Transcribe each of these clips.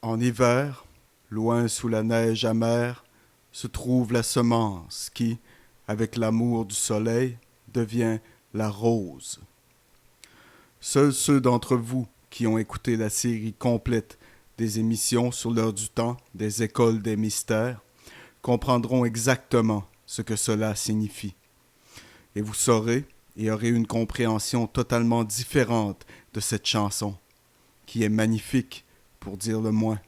En hiver, loin sous la neige amère, se trouve la semence qui, avec l'amour du soleil, devient la rose. Seuls ceux d'entre vous qui ont écouté la série complète des émissions sur l'heure du temps des écoles des mystères comprendront exactement ce que cela signifie. Et vous saurez et aurez une compréhension totalement différente de cette chanson, qui est magnifique, pour dire le moins,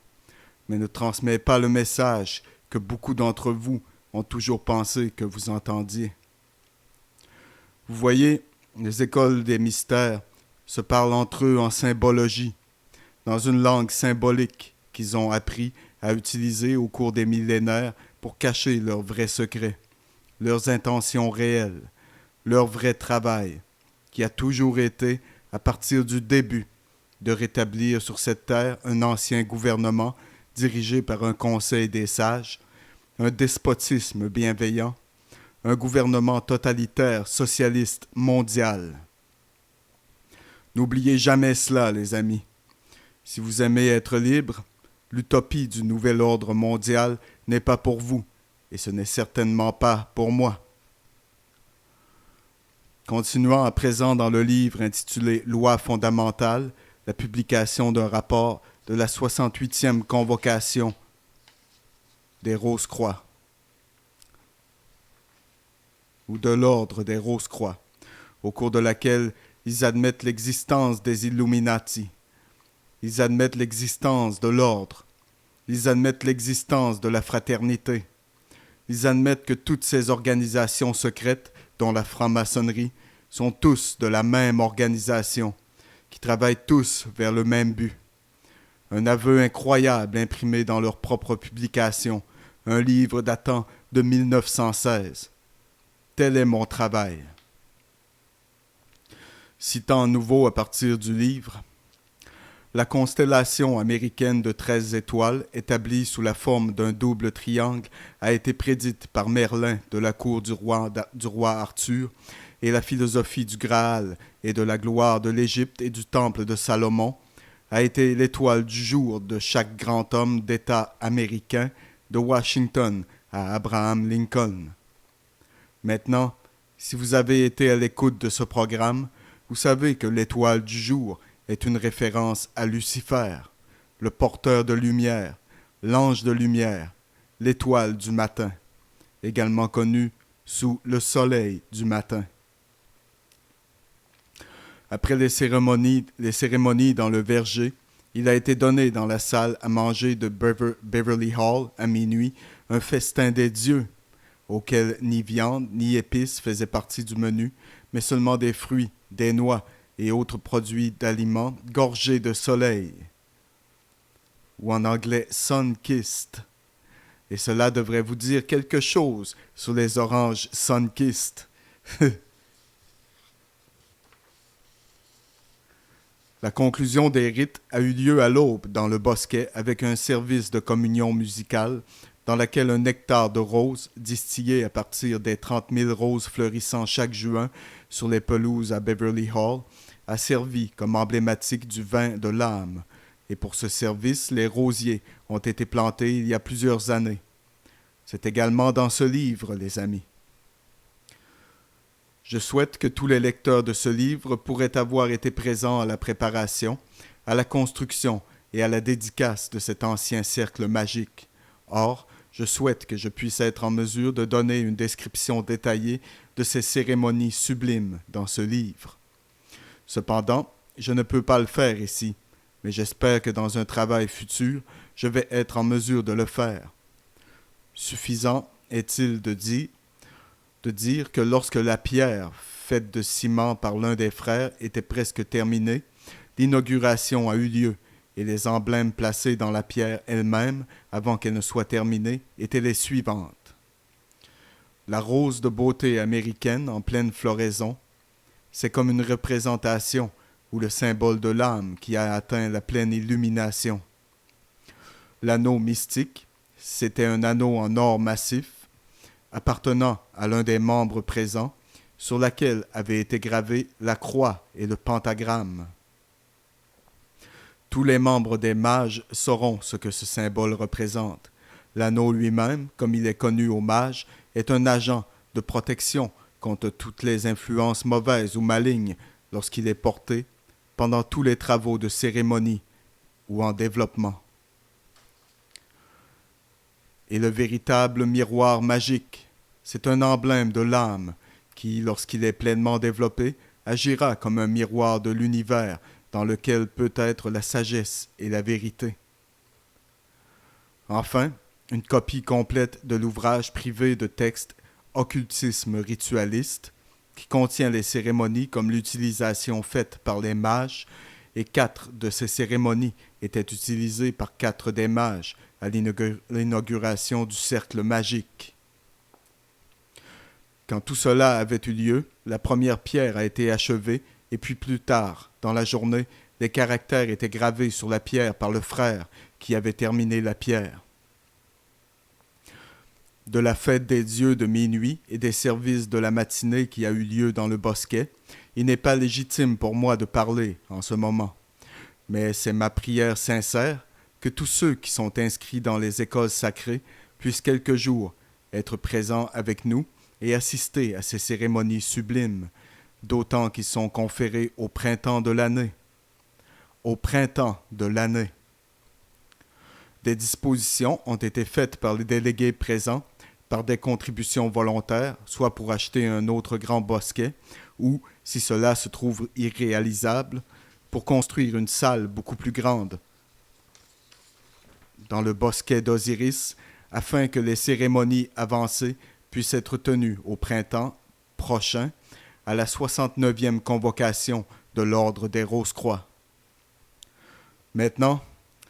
mais ne transmet pas le message que beaucoup d'entre vous ont toujours pensé que vous entendiez. Vous voyez, les écoles des mystères se parlent entre eux en symbologie, dans une langue symbolique qu'ils ont appris à utiliser au cours des millénaires pour cacher leurs vrais secrets, leurs intentions réelles, leur vrai travail, qui a toujours été, à partir du début, de rétablir sur cette terre un ancien gouvernement dirigé par un conseil des sages, un despotisme bienveillant, un gouvernement totalitaire, socialiste, mondial. N'oubliez jamais cela, les amis. Si vous aimez être libre, l'utopie du nouvel ordre mondial n'est pas pour vous, et ce n'est certainement pas pour moi. Continuons à présent dans le livre intitulé « Loi fondamentale », la publication d'un rapport de la 68e convocation des Rose-Croix, ou de l'ordre des Rose-Croix, au cours de laquelle ils admettent l'existence des Illuminati, ils admettent l'existence de l'ordre, ils admettent l'existence de la fraternité, ils admettent que toutes ces organisations secrètes, dont la franc-maçonnerie, sont tous de la même organisation, qui travaillent tous vers le même but. Un aveu incroyable imprimé dans leur propre publication, un livre datant de 1916. Tel est mon travail. Citant à nouveau à partir du livre, la constellation américaine de 13 étoiles, établie sous la forme d'un double triangle, a été prédite par Merlin de la cour du roi Arthur, et la philosophie du Graal et de la gloire de l'Égypte et du temple de Salomon a été l'étoile du jour de chaque grand homme d'État américain, de Washington à Abraham Lincoln. Maintenant, si vous avez été à l'écoute de ce programme, vous savez que l'étoile du jour est une référence à Lucifer, le porteur de lumière, l'ange de lumière, l'étoile du matin, également connu sous le soleil du matin. Après les cérémonies dans le verger, il a été donné dans la salle à manger de Beverly Hall à minuit un festin des dieux, auquel ni viande ni épices faisaient partie du menu, mais seulement des fruits, des noix et autres produits d'aliments gorgés de soleil, ou en anglais sun-kissed. Et cela devrait vous dire quelque chose sur les oranges sun-kissed. La conclusion des rites a eu lieu à l'aube dans le bosquet avec un service de communion musicale dans laquelle un nectar de roses, distillé à partir des 30 000 roses fleurissant chaque juin sur les pelouses à Beverly Hall, a servi comme emblématique du vin de l'âme. Et pour ce service, les rosiers ont été plantés il y a plusieurs années. C'est également dans ce livre, les amis. Je souhaite que tous les lecteurs de ce livre pourraient avoir été présents à la préparation, à la construction et à la dédicace de cet ancien cercle magique. Or, je souhaite que je puisse être en mesure de donner une description détaillée de ces cérémonies sublimes dans ce livre. Cependant, je ne peux pas le faire ici, mais j'espère que dans un travail futur, je vais être en mesure de le faire. Suffisant est-il de dire que lorsque la pierre, faite de ciment par l'un des frères, était presque terminée, l'inauguration a eu lieu et les emblèmes placés dans la pierre elle-même, avant qu'elle ne soit terminée, étaient les suivantes. La rose de beauté américaine en pleine floraison, c'est comme une représentation ou le symbole de l'âme qui a atteint la pleine illumination. L'anneau mystique, c'était un anneau en or massif, appartenant à l'un des membres présents, sur laquelle avaient été gravés la croix et le pentagramme. Tous les membres des mages sauront ce que ce symbole représente. L'anneau lui-même, comme il est connu aux mages, est un agent de protection contre toutes les influences mauvaises ou malignes lorsqu'il est porté pendant tous les travaux de cérémonie ou en développement. Et le véritable miroir magique, c'est un emblème de l'âme qui, lorsqu'il est pleinement développé, agira comme un miroir de l'univers dans lequel peut être la sagesse et la vérité. Enfin, une copie complète de l'ouvrage privé de texte Occultisme ritualiste, qui contient les cérémonies comme l'utilisation faite par les mages, et 4 de ces cérémonies étaient utilisées par 4 des mages à l'inauguration du cercle magique. Quand tout cela avait eu lieu, la première pierre a été achevée, et puis plus tard, dans la journée, les caractères étaient gravés sur la pierre par le frère qui avait terminé la pierre. De la fête des dieux de minuit et des services de la matinée qui a eu lieu dans le bosquet, il n'est pas légitime pour moi de parler en ce moment. Mais c'est ma prière sincère que tous ceux qui sont inscrits dans les écoles sacrées puissent quelque jour être présents avec nous et assister à ces cérémonies sublimes, d'autant qu'ils sont conférés au printemps de l'année. Au printemps de l'année. Des dispositions ont été faites par les délégués présents par des contributions volontaires, soit pour acheter un autre grand bosquet, ou, si cela se trouve irréalisable, pour construire une salle beaucoup plus grande dans le bosquet d'Osiris, afin que les cérémonies avancées puissent être tenues au printemps prochain, à la 69e convocation de l'Ordre des Rose-Croix. Maintenant,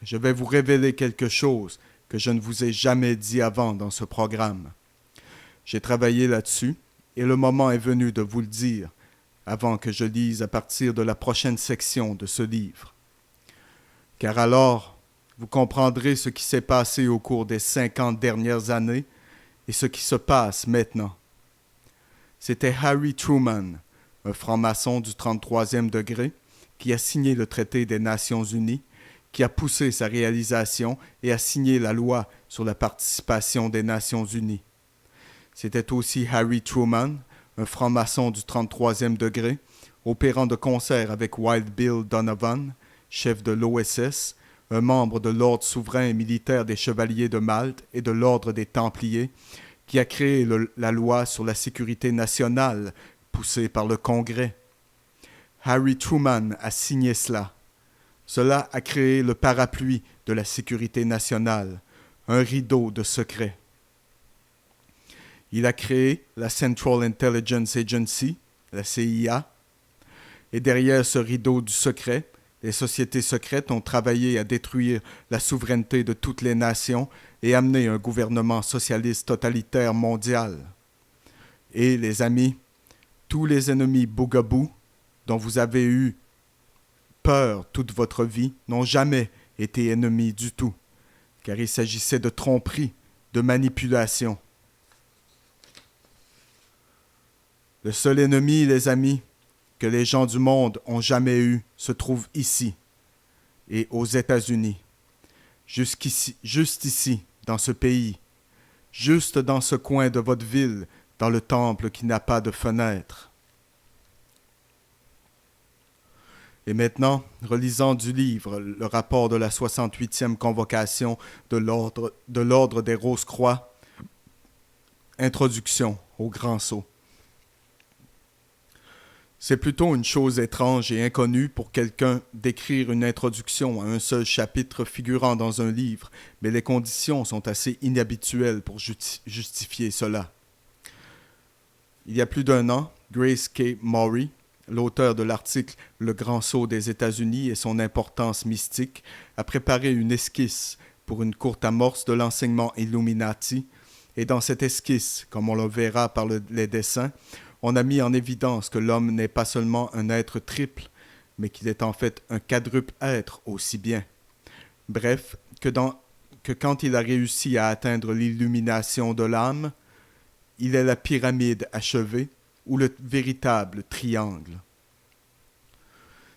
je vais vous révéler quelque chose que je ne vous ai jamais dit avant dans ce programme. J'ai travaillé là-dessus et le moment est venu de vous le dire avant que je lise à partir de la prochaine section de ce livre. Car alors, vous comprendrez ce qui s'est passé au cours des 50 dernières années et ce qui se passe maintenant. C'était Harry Truman, un franc-maçon du 33e degré, qui a signé le traité des Nations Unies, qui a poussé sa réalisation et a signé la loi sur la participation des Nations Unies. C'était aussi Harry Truman, un franc-maçon du 33e degré, opérant de concert avec Wild Bill Donovan, chef de l'OSS, un membre de l'Ordre souverain et militaire des Chevaliers de Malte et de l'Ordre des Templiers, qui a créé la loi sur la sécurité nationale, poussée par le Congrès. Harry Truman a signé cela. Cela a créé le parapluie de la sécurité nationale, un rideau de secret. Il a créé la Central Intelligence Agency, la CIA, et derrière ce rideau du secret, les sociétés secrètes ont travaillé à détruire la souveraineté de toutes les nations et amener un gouvernement socialiste totalitaire mondial. Et, les amis, tous les ennemis bougabous dont vous avez eu peur toute votre vie n'ont jamais été ennemis du tout, car il s'agissait de tromperie, de manipulation. Le seul ennemi, les amis, que les gens du monde ont jamais eu se trouve ici et aux États-Unis, juste ici, dans ce pays, juste dans ce coin de votre ville, dans le temple qui n'a pas de fenêtre. Et maintenant, relisant du livre le rapport de la 68e convocation de l'Ordre des Rose-Croix, introduction au Grand Sceau. C'est plutôt une chose étrange et inconnue pour quelqu'un d'écrire une introduction à un seul chapitre figurant dans un livre, mais les conditions sont assez inhabituelles pour justifier cela. Il y a plus d'1 an, Grace K. Maury, l'auteur de l'article « Le Grand Sceau des États-Unis et son importance mystique », a préparé une esquisse pour une courte amorce de l'enseignement Illuminati, et dans cette esquisse, comme on le verra par les dessins, on a mis en évidence que l'homme n'est pas seulement un être triple, mais qu'il est en fait un quadruple être aussi bien. Bref, que quand il a réussi à atteindre l'illumination de l'âme, il est la pyramide achevée ou le véritable triangle.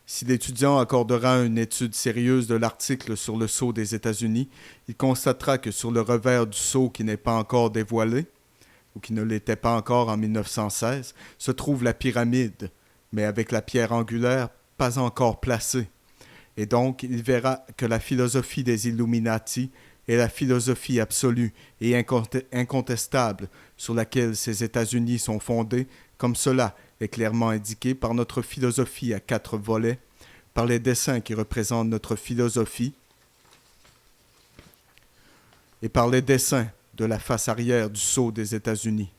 Si l'étudiant accordera une étude sérieuse de l'article sur le sceau des États-Unis, il constatera que sur le revers du sceau qui n'est pas encore dévoilé, ou qui ne l'était pas encore en 1916, se trouve la pyramide, mais avec la pierre angulaire pas encore placée. Et donc, il verra que la philosophie des Illuminati est la philosophie absolue et incontestable sur laquelle ces États-Unis sont fondés, comme cela est clairement indiqué par notre philosophie à 4 volets, par les dessins qui représentent notre philosophie et par les dessins de la face arrière du sceau des États-Unis.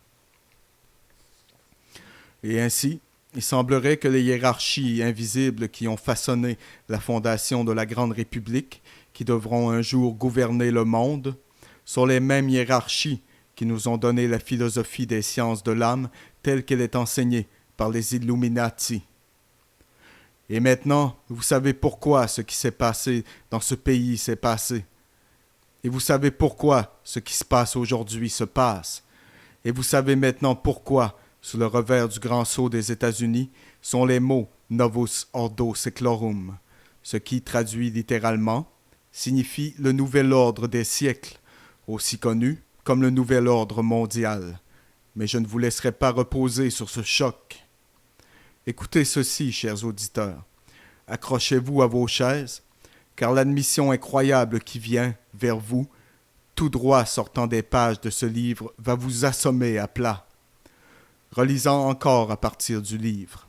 Et ainsi, il semblerait que les hiérarchies invisibles qui ont façonné la fondation de la Grande République, qui devront un jour gouverner le monde, sont les mêmes hiérarchies qui nous ont donné la philosophie des sciences de l'âme telle qu'elle est enseignée par les Illuminati. Et maintenant, vous savez pourquoi ce qui s'est passé dans ce pays s'est passé. Et vous savez pourquoi ce qui se passe aujourd'hui se passe. Et vous savez maintenant pourquoi, sur le revers du grand sceau des États-Unis, sont les mots Novus Ordo Seclorum, ce qui, traduit littéralement, signifie le nouvel ordre des siècles, aussi connu comme le nouvel ordre mondial. Mais je ne vous laisserai pas reposer sur ce choc. Écoutez ceci, chers auditeurs. Accrochez-vous à vos chaises, car l'admission incroyable qui vient vers vous, tout droit sortant des pages de ce livre, va vous assommer à plat. Relisant encore à partir du livre.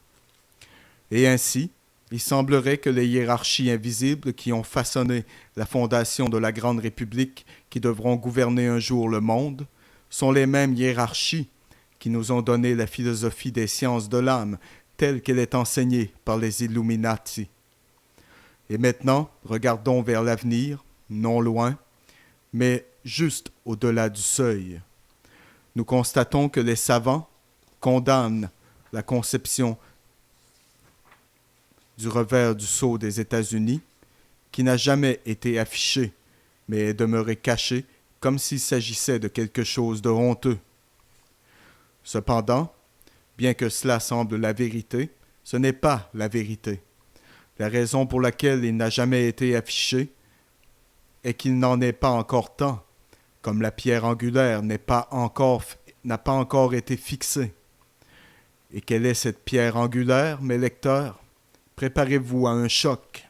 Et ainsi, il semblerait que les hiérarchies invisibles qui ont façonné la fondation de la Grande République, qui devront gouverner un jour le monde, sont les mêmes hiérarchies qui nous ont donné la philosophie des sciences de l'âme, telle qu'elle est enseignée par les Illuminati. Et maintenant, regardons vers l'avenir, non loin, mais juste au-delà du seuil. Nous constatons que les savants condamnent la conception du revers du sceau des États-Unis, qui n'a jamais été affiché, mais est demeuré caché, comme s'il s'agissait de quelque chose de honteux. Cependant, bien que cela semble la vérité, ce n'est pas la vérité. La raison pour laquelle il n'a jamais été affiché est qu'il n'en est pas encore temps, comme la pierre angulaire n'a pas encore été fixée. Et quelle est cette pierre angulaire, mes lecteurs? Préparez-vous à un choc.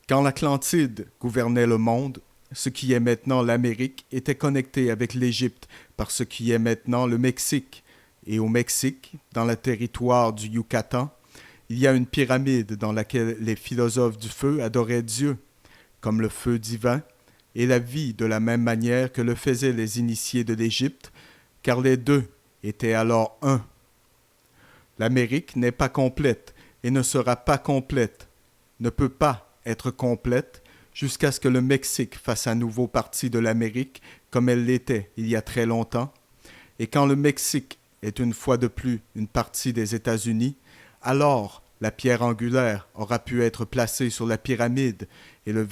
Quand l'Atlantide gouvernait le monde, ce qui est maintenant l'Amérique était connecté avec l'Égypte par ce qui est maintenant le Mexique. Et au Mexique, dans le territoire du Yucatan, il y a une pyramide dans laquelle les philosophes du feu adoraient Dieu, comme le feu divin, et la vie de la même manière que le faisaient les initiés de l'Égypte, car les deux étaient alors un. L'Amérique n'est pas complète et ne sera pas complète, ne peut pas être complète jusqu'à ce que le Mexique fasse à nouveau partie de l'Amérique comme elle l'était il y a très longtemps. Et quand le Mexique est une fois de plus une partie des États-Unis, alors la pierre angulaire aura pu être placée sur la pyramide et le